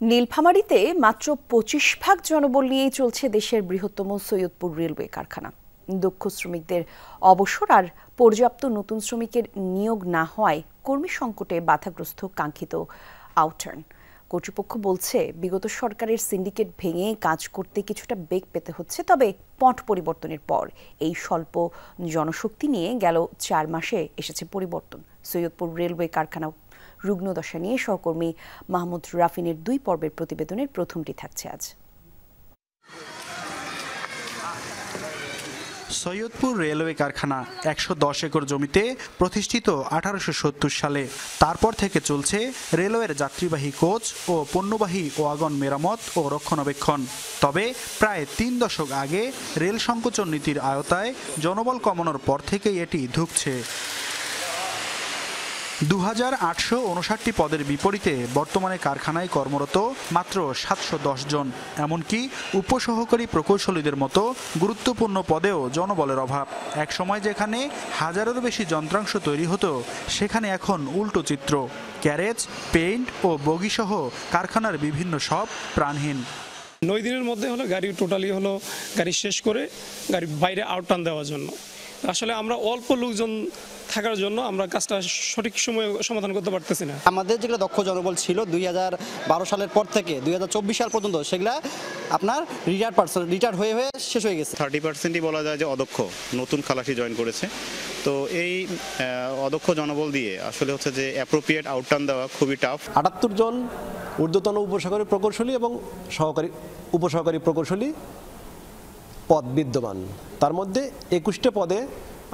Speaker 1: নীলফামারীতে মাত্র 25% জনবল নিয়েই চলছে দেশের বৃহত্তম সৈয়দপুর রেলওয়ে কারখানা। দক্ষ শ্রমিকদের অবসর আর পর্যাপ্ত নতুন শ্রমিকের নিয়োগ না হওয়ায় কর্মী সংকটে বাধাগ্রস্ত কাঙ্ক্ষিত আউটার্ন। কর্তৃপক্ষ বলছে বিগত সরকারের সিন্ডিকেট ভেঙে কাজ করতে কিছুটা বেগ পেতে হচ্ছে। তবে পট পরিবর্তনের পর এই স্বল্প জনশক্তি নিয়ে গেল 4 মাসে এসেছে পরিবর্তন। সৈয়দপুর রেলওয়ে কারখানা রুগ্নদশা নিয়ে সহকর্মী মাহমুদ রাফিনের 2 পর্বের প্রতিবেদনের প্রথমটি থাকছে আজ।
Speaker 23: সৈয়দপুর রেলওয়ে কারখানা 110 একর জমিতে প্রতিষ্ঠিত 1870 সালে। তারপর থেকে চলছে রেলওয়ের যাত্রীবাহী কোচ ও পণ্যবাহী ওয়াগন মেরামত ও রক্ষণাবেক্ষণ। তবে প্রায় 3 দশক আগে রেল সংকোচন নীতির আওতায় জনবল কমানোর পর থেকেই এটি ধুঁকছে। 2859টি পদের বিপরীতে বর্তমানে কারখানায় কর্মরত মাত্র 710 জন। এমনকি উপসহকারী প্রকৌশলীদের মতো গুরুত্বপূর্ণ পদেও জনবলের অভাব। এক সময় যেখানে 1000-এরও বেশি যন্ত্রাংশ তৈরি হতো, সেখানে এখন উল্টো চিত্র। ক্যারেজ, পেইন্ট ও বগিসহ কারখানার বিভিন্ন শপ প্রাণহীন।
Speaker 17: 9 দিনের মধ্যে হলো গাড়ি টোটালি হলো গাড়ি শেষ করে গাড়ি বাইরে আউটটার্ন দেওয়ার জন্য। আসলে আমরা অল্প লোকজন থাকার জন্য আমরা কাজটা সঠিক সময়ে সমাধান করতে পারতেছি না।
Speaker 24: আমাদের যেগুলো দক্ষ জনবল ছিল 2012 সালের পর থেকে 2024 সাল পর্যন্ত, সেগুলা
Speaker 2: আপনার রিটায়ার হয়ে শেষ হয়ে গেছে।
Speaker 3: 30%ই বলা যায় যে অদক্ষ নতুন খালাসি জয়েন করেছে। তো এই অদক্ষ জনবল দিয়ে আসলে হচ্ছে যে অ্যাপ্রোপ্রিয়েট আউটটার্ন দেওয়া খুবই টাফ।
Speaker 9: 78 জন ঊর্ধ্বতন উপসহকারী প্রকৌশলী এবং উপসহকারী প্রকৌশলী পদ বিদ্যমান, তার মধ্যে 21টা পদে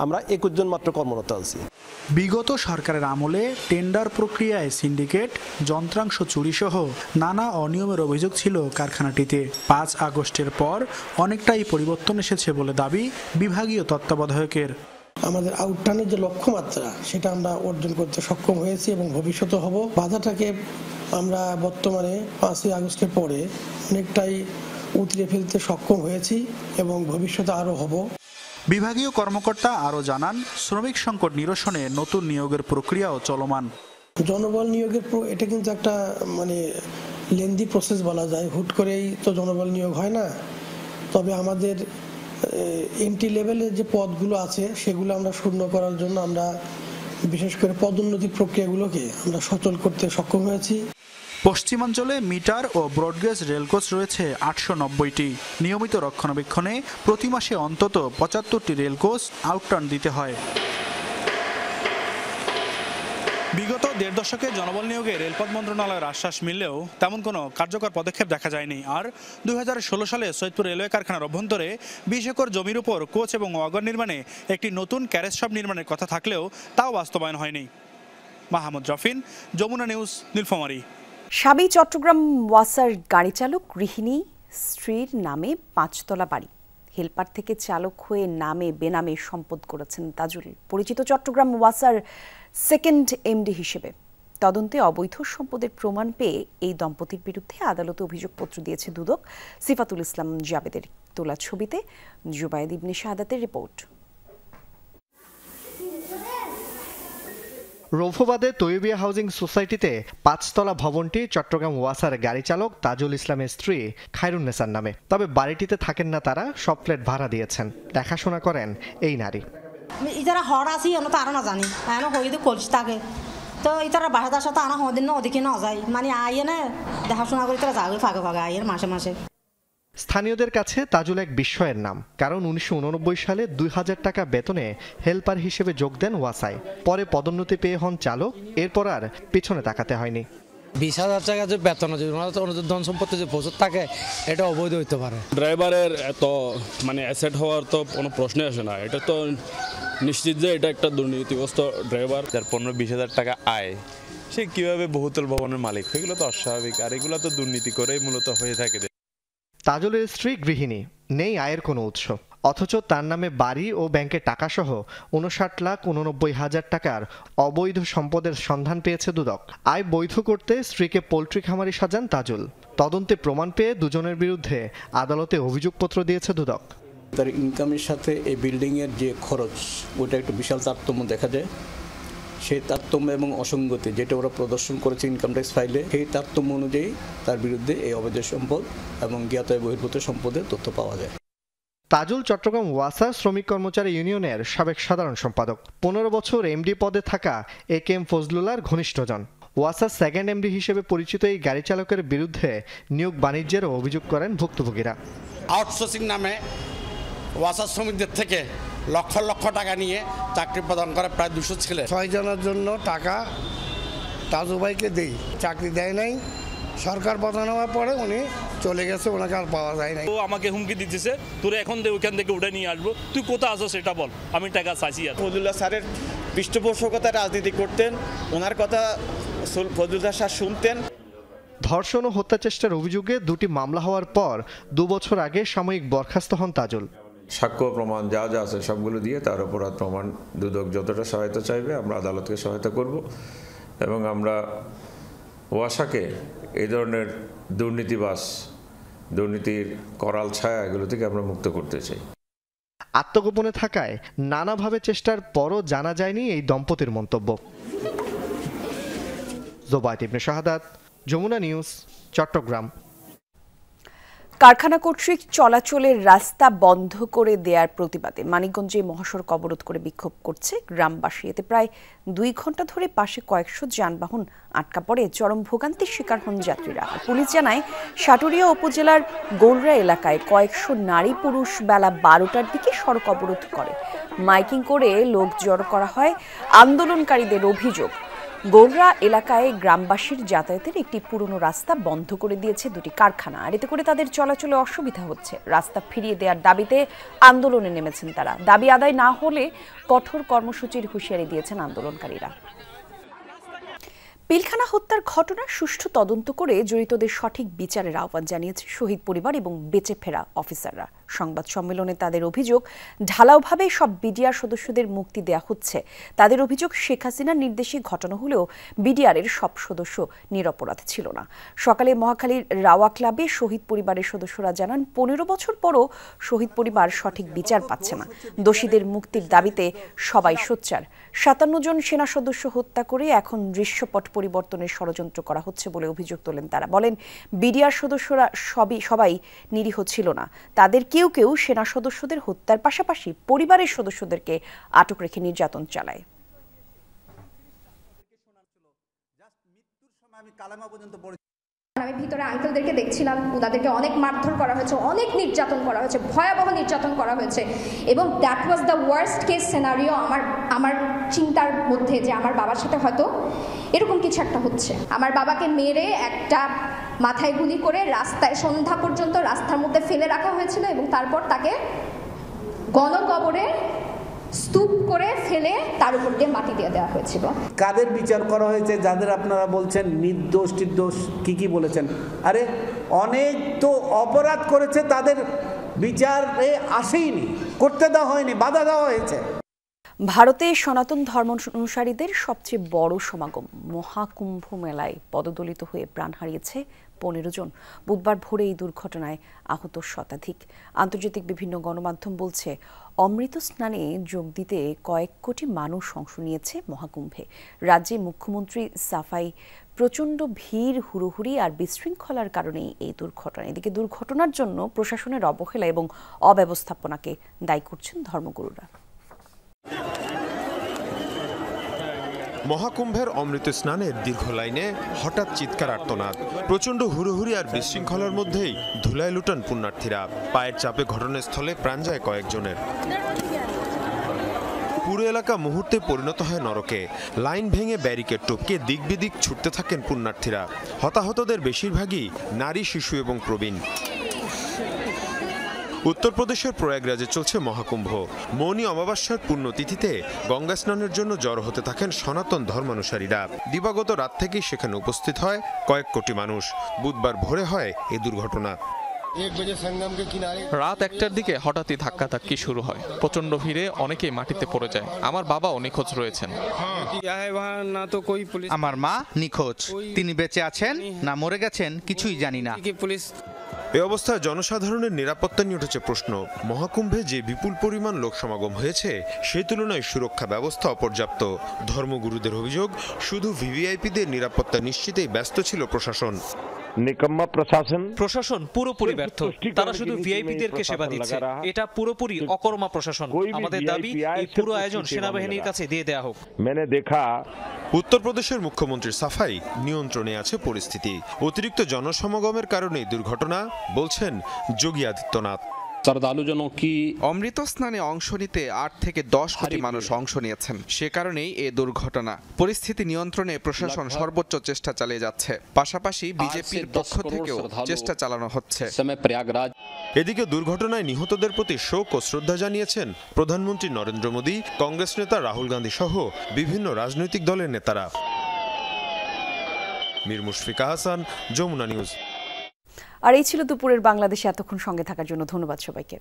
Speaker 9: আমরা 21 জন মাত্র কর্মরত আছি।
Speaker 23: বিগত সরকারের আমলে টেন্ডার প্রক্রিয়ায় সিন্ডিকেট, যন্ত্রাংশ চুরি সহ নানা অনিয়মের অভিযোগ ছিল কারখানাটিতে। 5 আগস্টের পর অনেকটাই পরিবর্তন এসেছে বলে দাবি বিভাগীয় তত্ত্বাবধায়কের।
Speaker 24: আমাদের আউটটার্নের যে লক্ষ্যমাত্রা সেটা আমরা অর্জন করতে সক্ষম হয়েছি এবং ভবিষ্যতে হব। বাধাটাকে আমরা বর্তমানে 5ই আগস্টের পরে অনেকটাই উতরে ফেলতে সক্ষম হয়েছি এবং ভবিষ্যতে আরও হব।
Speaker 23: বিভাগীয় কর্মকর্তা আরও জানান, শ্রমিক সংকট নিরসনে নতুন নিয়োগের প্রক্রিয়াও চলমান।
Speaker 24: জনবল নিয়োগের এটা কিন্তু একটা লেন্দি প্রসেস বলা যায়, হুট করেই তো জনবল নিয়োগ হয় না। তবে আমাদের এন্ট্রি লেভেলের যে পদগুলো আছে সেগুলো আমরা শূন্য করার জন্য আমরা বিশেষ করে পদোন্নতি প্রক্রিয়াগুলোকে আমরা সচল করতে সক্ষম হয়েছি।
Speaker 23: পশ্চিমাঞ্চলে মিটার ও ব্রডগেজ রেলকোচ রয়েছে 890টি। নিয়মিত রক্ষণাবেক্ষণে প্রতি মাসে অন্তত 75টি রেলকোচ আউটটার্ন দিতে হয়। বিগত 1.5 দশকে জনবল নিয়োগে রেলপথ মন্ত্রণালয়ের আশ্বাস মিললেও তেমন কোনো কার্যকর পদক্ষেপ দেখা যায়নি। আর 2016 সালে সৈয়দপুর রেলওয়ে কারখানার অভ্যন্তরে 20 একর জমির উপর কোচ এবং ওয়াগন নির্মাণে একটি নতুন ক্যারেজ শপ নির্মাণের কথা থাকলেও তাও বাস্তবায়ন হয়নি। মাহমুদ রফিন, যমুনা নিউজ, নীলফামারী।
Speaker 1: স্বামী চট্টগ্রাম ওয়াসার গাড়ি চালক গৃহিণী স্ত্রীর নামে 5 তলা বাড়ি, হেলপার থেকে চালক হয়ে নামে বেনামে সম্পদ করেছেন তাজুল, পরিচিত চট্টগ্রাম ওয়াসার সেকেন্ড এমডি হিসেবে। তদন্তে অবৈধ সম্পদের প্রমাণ পেয়ে এই দম্পতির বিরুদ্ধে আদালতে অভিযোগপত্র দিয়েছে দুদক। সিফাতুল ইসলাম জাবেদের তোলা ছবিতে জুবায়েদ ইবনে শাহাদাতের রিপোর্ট।
Speaker 25: রৌফবাদে তৈয়বিয়া হাউজিং সোসাইটিতে 5 তলা ভবনটি চট্টগ্রাম ওয়াসার গাড়ি চালক তাজুল ইসলামের স্ত্রী খায়রুন্নেসার নামে। তবে বাড়িটিতে থাকেন না তারা, সব ফ্ল্যাট ভাড়া দিয়েছেন। দেখাশোনা করেন এই নারী।
Speaker 26: ইতারা হড় আছি এনে তো আরো না জানি এনে হইতে করছি তাকে তো ইতারা বাসাদার সাথে আনা হদিন না ওদিকে না যায় মানে আইনে দেখাশোনা করে তারা যাবে ফাঁকে ফাঁকে আইয়ের মাসে মাসে।
Speaker 25: স্থানীয়দের কাছে তাজুল এক বিস্ময়ের নাম, কারণ 1989 সালে 2000 টাকা বেতনে হেলপার হিসেবে যোগ দেন ওয়াসায়। পরে পদোন্নতি পেয়ে হন চালক, এরপর আর পিছনে তাকাতে হয়নি।
Speaker 27: 20,000 টাকা যে বেতন ধন সম্পত্তি যে প্রচুর থাকে এটা অবৈধ হইতে পারে।
Speaker 28: ড্রাইভারের এত অ্যাসেট হওয়ার তো কোনো প্রশ্নই আসে না, এটা তো নিশ্চিত যে এটা একটা দুর্নীতিগ্রস্ত ড্রাইভার।
Speaker 29: যার 15-20 টাকা আয় সে কিভাবে বহুতল ভবনের মালিক, এগুলো তো অস্বাভাবিক, আর এগুলো তো দুর্নীতি করেই মূলত হয়ে থাকে।
Speaker 25: তাজুলের স্ত্রী গৃহিণী, নেই আয়ের কোনো উৎস, অথচ তার নামে বাড়ি ও ব্যাংকে টাকাসহ 59,89,000 টাকার অবৈধ সম্পদের সন্ধান পেয়েছে দুদক। আয় বৈধ করতে স্ত্রীকে পোল্ট্রি খামারি সাজান তাজুল। তদন্তে প্রমাণ পেয়ে দুজনের বিরুদ্ধে আদালতে অভিযোগপত্র দিয়েছে দুদক।
Speaker 30: তার ইনকামের সাথে এই বিল্ডিংয়ের যে খরচ ওইটা একটু বিশাল তারতম্য দেখা যায়। সেই তারতম্য এবং অসঙ্গতি যেটা ওরা প্রদর্শন করেছে ইনকাম ট্যাক্স ফাইলে, সেই তারতম্য অনুযায়ী তার বিরুদ্ধে এই অবৈধ সম্পদ এবং জ্ঞাত বহির্ভূত সম্পদের তথ্য পাওয়া যায়।
Speaker 25: তাজুল চট্টগ্রাম ওয়াসা শ্রমিক কর্মচারী ইউনিয়নের সাবেক সাধারণ সম্পাদক, 15 বছর এমডি পদে থাকা AK ফজলুল্লাহর ঘনিষ্ঠজন। ওয়াসা সেকেন্ড এমডি হিসেবে পরিচিত এই গাড়ি চালকের বিরুদ্ধে নিয়োগ বাণিজ্যের অভিযোগ করেন ভুক্তভোগীরা।
Speaker 31: আউটসোর্সিং নামে ওয়াসা শ্রমিকদের থেকে লক্ষ লক্ষ টাকা নিয়ে চাকরি প্রদান করে প্রায় 200 ছেলে।
Speaker 32: 6 জনের জন্য টাকা তাজু ভাইকে দেই, চাকরি দেয় নাই। সরকার প্রধান হওয়ার পরে উনি চলে গেছে, ওনাকে আর পাওয়া যায় নাই।
Speaker 28: ও আমাকে হুমকি দিতেছে, তোরা এখন ওইখান থেকে উঠে নিয়ে আসবো, তুই কোথায় আসো সেটা বল, আমি টাকা চাইছি।
Speaker 33: ফজলুল্লাহ স্যারের পৃষ্ঠপোষকতায় রাজনীতি করতেন, ওনার কথা ফজলুল্লাহ স্যার শুনতেন।
Speaker 25: ধর্ষণ ও হত্যা চেষ্টার অভিযোগে 2টি মামলা হওয়ার পর 2 বছর আগে সাময়িক বরখাস্ত হন তাজুল।
Speaker 34: সাক্ষ্য প্রমাণ যা যা আছে সবগুলো দিয়ে তার অপরাধ প্রমাণ দুদক যতটা সহায়তা চাইবে আমরা আদালতকে সহায়তা করব এবং আমরা ওয়াসাকে এই ধরনের দুর্নীতির করাল ছায়া এগুলো থেকে আমরা মুক্ত করতে চাই।
Speaker 25: আত্মগোপনে থাকায় নানাভাবে চেষ্টার পরও জানা যায়নি এই দম্পতির মন্তব্য। জুবায়েদ ইবনে শাহাদাত, যমুনা নিউজ, চট্টগ্রাম।
Speaker 1: কারখানা কর্তৃক চলাচলের রাস্তা বন্ধ করে দেওয়ার প্রতিবাদে মানিকগঞ্জে মহাসড়ক অবরোধ করে বিক্ষোভ করছে গ্রামবাসী। এতে প্রায় 2 ঘন্টা ধরে পাশে কয়েকশো যানবাহন আটকা পড়ে চরম ভোগান্তির শিকার হন যাত্রীরা। পুলিশ জানায়, সাটুরিয়া উপজেলার গোলরা এলাকায় কয়েকশো নারী পুরুষ বেলা 12টার দিকে সড়ক অবরোধ করে। মাইকিং করে লোক জড়ো করা হয়। আন্দোলনকারীদের অভিযোগ, গোলরা এলাকায় গ্রামবাসীর যাতায়াতের একটি পুরনো রাস্তা বন্ধ করে দিয়েছে 2টি কারখানা, আর এতে করে তাদের চলাচলে অসুবিধা হচ্ছে। রাস্তা ফিরিয়ে দেওয়ার দাবিতে আন্দোলনে নেমেছেন তারা। দাবি আদায় না হলে কঠোর কর্মসূচির হুঁশিয়ারি দিয়েছেন আন্দোলনকারীরা। পিলখানা হত্যার ঘটনা সুষ্ঠু তদন্ত করে জড়িতদের সঠিক বিচারের আহ্বান জানিয়েছে শহীদ পরিবার এবং বেঁচে ফেরা অফিসাররা। সংবাদ সম্মেলনে তাদের অভিযোগ, ঢালাওভাবে সব বিডিআর সদস্যদের মুক্তি দেয়া হচ্ছে। তাদের অভিযোগ, শেখ হাসিনার নির্দেশে ঘটনা হলেও বিডিআরের সব সদস্য নিরপরাধ ছিল না। সকালে মহাখালীর রাওয়া ক্লাবে শহীদ পরিবারের সদস্যরা জানান, 15 বছর পরও শহীদ পরিবার সঠিক বিচার পাচ্ছে না। দোষীদের মুক্তির দাবিতে সবাই সোচ্চার। 57 জন সেনা সদস্য হত্যা করে এখন দৃশ্যপট পরিবর্তনের ষড়যন্ত্র করা হচ্ছে বলে অভিযোগ তোলেন তারা। বলেন, বিডিআর সদস্যরা সবাই নিরীহ ছিল না। তাদের কেউ কেউ সেনা সদস্যদের হত্যার পাশাপাশি পরিবারের সদস্যদেরকে আটক রেখে নির্যাতন চালায়।
Speaker 4: আমি ভিতরে আঙ্কেলদেরকে দেখছিলাম, ওনাদেরকে অনেক মারধর করা হয়েছে, অনেক নির্যাতন করা হয়েছে, ভয়াবহ নির্যাতন করা হয়েছে। এবং that was the worst case scenario আমার চিন্তার মধ্যে, যে আমার বাবার সাথে হয়তো এরকম কিছু একটা হচ্ছে। আমার বাবাকে মেরে একটা মাথায় গুলি করে রাস্তায় সন্ধ্যা পর্যন্ত রাস্তার মধ্যে ফেলে রাখা হয়েছিল এবং তারপর তাকে গণকবরে স্তূপ করে ফেলে তার উপর দিয়ে মাটি দিয়ে দেওয়া হয়েছিল।
Speaker 5: কাদের বিচার করা হয়েছে? যাদের আপনারা বলছেন নির্দোষ টির্দোষ কি বলেছেন, আরে অনেক তো অপরাধ করেছে, তাদের বিচারে আসেইনি, করতে দেওয়া হয়নি, বাধা দেওয়া হয়েছে।
Speaker 1: ভারতে সনাতন ধর্ম অনুসারীদের সবচেয়ে বড় সমাগম মহাকুম্ভ মেলায় পদদলিত হয়ে প্রাণ হারিয়েছে 15 জন। বুধবার ভোরে এই দুর্ঘটনায় আহত শতাধিক। আন্তর্জাতিক বিভিন্ন গণমাধ্যম বলছে, অমৃত স্নানে যোগ দিতে কয়েক কোটি মানুষ অংশ নিয়েছে মহাকুম্ভে। রাজ্যে মুখ্যমন্ত্রী সাফাই, প্রচণ্ড ভিড়, হুড়োহুড়ি আর বিশৃঙ্খলার কারণেই এই দুর্ঘটনা। এদিকে দুর্ঘটনার জন্য প্রশাসনের অবহেলা এবং অব্যবস্থাপনাকে দায়ী করছেন ধর্মগুরুরা।
Speaker 6: মহাকুম্ভের অমৃত স্নানের দীর্ঘ লাইনে হঠাৎ চিৎকার আর্তনাদ, প্রচণ্ড হুড়োহুড়ি আর বিশৃঙ্খলার মধ্যেই ধুলায় লুটান পুণ্যার্থীরা। পায়ের চাপে ঘটনাস্থলে প্রাণ যায় কয়েকজনের। পুরো এলাকা মুহূর্তে পরিণত হয় নরকে। লাইন ভেঙে ব্যারিকেড টপকে দিক বিদিক ছুটতে থাকেন পুণ্যার্থীরা। হতাহতদের বেশিরভাগই নারী, শিশু এবং প্রবীণ। উত্তরপ্রদেশের প্রয়াগরাজে চলছে মহাকুম্ভ। মৌনী অমাবস্যার পুণ্যতিথিতে গঙ্গা স্নানের জন্য জড়ো হতে থাকেন সনাতন ধর্মানুসারীরা। দিবাগত রাত থেকেই সেখানে উপস্থিত হয় কয়েক কোটি মানুষ। বুধবার ভোরে হয় এই দুর্ঘটনা।
Speaker 7: রাত 1টার দিকে হঠাৎই ধাক্কাধাক্কি শুরু হয়। প্রচন্ড ভিড়ে অনেকেই মাটিতে পড়ে যায়। আমার বাবাও নিখোঁজ রয়েছেন।
Speaker 23: আমার মা নিখোঁজ, তিনি বেঁচে আছেন না মরে গেছেন কিছুই জানি না।
Speaker 6: এ অবস্থায় জনসাধারণের নিরাপত্তা নিয়ে উঠেছে প্রশ্ন। মহাকুম্ভে যে বিপুল পরিমাণ লোক সমাগম হয়েছে, সেই তুলনায় সুরক্ষা ব্যবস্থা অপর্যাপ্ত। ধর্মগুরুদের অভিযোগ, শুধু ভিভিআইপিদের নিরাপত্তা নিশ্চিতেই ব্যস্ত ছিল প্রশাসন।
Speaker 10: নিকম্মা প্রশাসন
Speaker 7: পুরোপুরি ব্যর্থ। তারা শুধু ভিআইপিদেরকে সেবা দিচ্ছে। এটা পুরোপুরি অকর্মা প্রশাসন। আমাদের দাবি, এই পুরো আয়োজন সেনাবাহিনীর কাছে দিয়ে দেয়া হোক।
Speaker 6: উত্তরপ্রদেশের মুখ্যমন্ত্রী সাফাই, নিয়ন্ত্রণে আছে পরিস্থিতি। অতিরিক্ত জনসমাগমের কারণে দুর্ঘটনা, বলছেন যোগী আদিত্যনাথ।
Speaker 23: অমৃত স্নানে অংশ নিতে 8 থেকে 10 কোটি মানুষ অংশ নিয়েছেন। সে কারণেই এ দুর্ঘটনা। পরিস্থিতি নিয়ন্ত্রণে প্রশাসন সর্বোচ্চ চেষ্টা চালিয়ে যাচ্ছে। পাশাপাশি বিজেপির পক্ষ থেকেও চেষ্টা চালানো হচ্ছে।
Speaker 6: এদিকে দুর্ঘটনায় নিহতদের প্রতি শোক ও শ্রদ্ধা জানিয়েছেন প্রধানমন্ত্রী নরেন্দ্র মোদী, কংগ্রেস নেতা রাহুল গান্ধী সহ বিভিন্ন রাজনৈতিক দলের নেতারা। মীর মুশফিকা হাসান, যমুনা নিউজ।
Speaker 1: আর এই ছিল দুপুরের বাংলাদেশে। এতক্ষণ সঙ্গে থাকার জন্য ধন্যবাদ সবাইকে।